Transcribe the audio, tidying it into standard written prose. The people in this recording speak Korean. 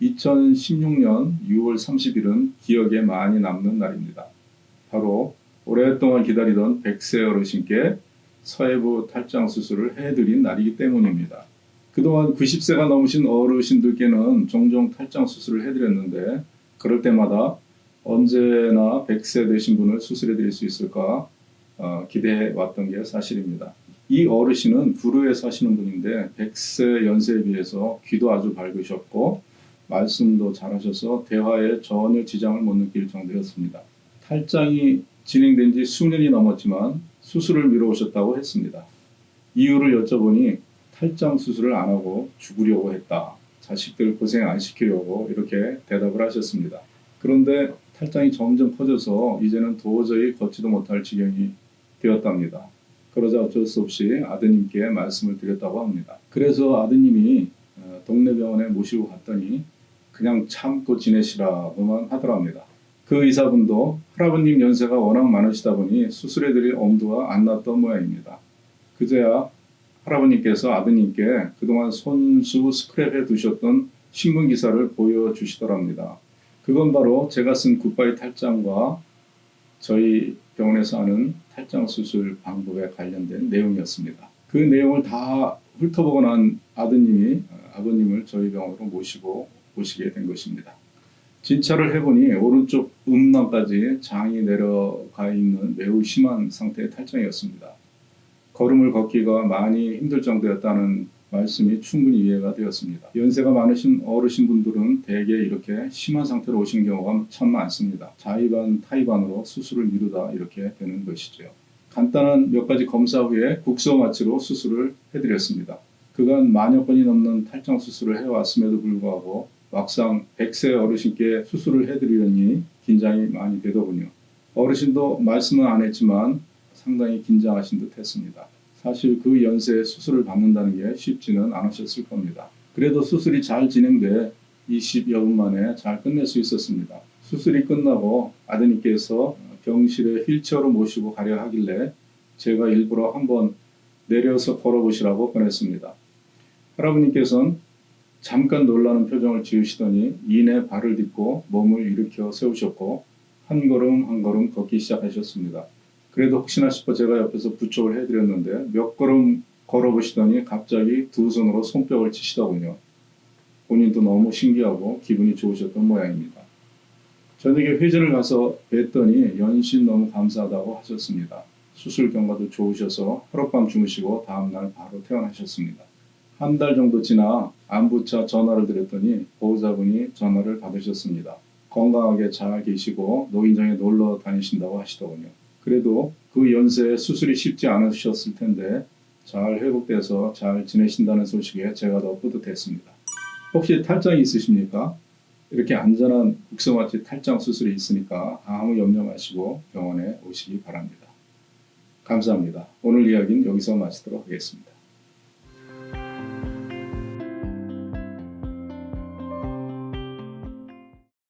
2016년 6월 30일은 기억에 많이 남는 날입니다. 바로 오랫동안 기다리던 100세 어르신께 서해부 탈장 수술을 해드린 날이기 때문입니다. 그동안 90세가 넘으신 어르신들께는 종종 탈장 수술을 해드렸는데 그럴 때마다 언제나 100세 되신 분을 수술해드릴 수 있을까 기대해 왔던 게 사실입니다. 이 어르신은 구루에 사시는 분인데 100세 연세에 비해서 귀도 아주 밝으셨고 말씀도 잘하셔서 대화에 전혀 지장을 못 느낄 정도였습니다. 탈장이 진행된 지 수년이 넘었지만 수술을 미뤄오셨다고 했습니다. 이유를 여쭤보니 탈장 수술을 안 하고 죽으려고 했다. 자식들 고생 안 시키려고 이렇게 대답을 하셨습니다. 그런데 탈장이 점점 커져서 이제는 도저히 걷지도 못할 지경이 되었답니다. 그러자 어쩔 수 없이 아드님께 말씀을 드렸다고 합니다. 그래서 아드님이 동네 병원에 모시고 갔더니 그냥 참고 지내시라고만 하더랍니다. 그 의사분도 할아버님 연세가 워낙 많으시다 보니 수술해드릴 엄두가 안 났던 모양입니다. 그제야 할아버님께서 아드님께 그동안 손수 스크랩해 두셨던 신문기사를 보여주시더랍니다. 그건 바로 제가 쓴 굿바이 탈장과 저희 병원에서 하는 탈장 수술 방법에 관련된 내용이었습니다. 그 내용을 다 훑어보고 난 아드님이 아버님을 저희 병원으로 모시고 오시게 된 것입니다. 진찰을 해보니 오른쪽 음낭까지 장이 내려가 있는 매우 심한 상태의 탈장이었습니다. 걸음을 걷기가 많이 힘들 정도였다는 말씀이 충분히 이해가 되었습니다. 연세가 많으신 어르신분들은 대개 이렇게 심한 상태로 오시는 경우가 참 많습니다. 자의반 타의반으로 수술을 미루다 이렇게 되는 것이죠. 간단한 몇 가지 검사 후에 국소 마취로 수술을 해드렸습니다. 그간 만여 건이 넘는 탈장 수술을 해왔음에도 불구하고 막상 100세 어르신께 수술을 해드리려니 긴장이 많이 되더군요. 어르신도 말씀은 안 했지만 상당히 긴장하신 듯 했습니다. 사실 그 연세에 수술을 받는다는 게 쉽지는 않으셨을 겁니다. 그래도 수술이 잘 진행돼 20여 분 만에 잘 끝낼 수 있었습니다. 수술이 끝나고 아드님께서 병실에 휠체어로 모시고 가려 하길래 제가 일부러 한번 내려서 걸어보시라고 권했습니다. 할아버님께서는 잠깐 놀라는 표정을 지으시더니 이내 발을 딛고 몸을 일으켜 세우셨고 한 걸음 한 걸음 걷기 시작하셨습니다. 그래도 혹시나 싶어 제가 옆에서 부축을 해드렸는데 몇 걸음 걸어보시더니 갑자기 두 손으로 손뼉을 치시더군요. 본인도 너무 신기하고 기분이 좋으셨던 모양입니다. 저녁에 회전을 가서 뵀더니 연신 너무 감사하다고 하셨습니다. 수술 경과도 좋으셔서 하룻밤 주무시고 다음날 바로 퇴원하셨습니다. 한 달 정도 지나 안부차 전화를 드렸더니 보호자분이 전화를 받으셨습니다. 건강하게 잘 계시고 노인정에 놀러 다니신다고 하시더군요. 그래도 그 연세에 수술이 쉽지 않으셨을 텐데 잘 회복돼서 잘 지내신다는 소식에 제가 더 뿌듯했습니다. 혹시 탈장이 있으십니까? 이렇게 안전한 국소마취 탈장 수술이 있으니까 아무 염려 마시고 병원에 오시기 바랍니다. 감사합니다. 오늘 이야기는 여기서 마치도록 하겠습니다.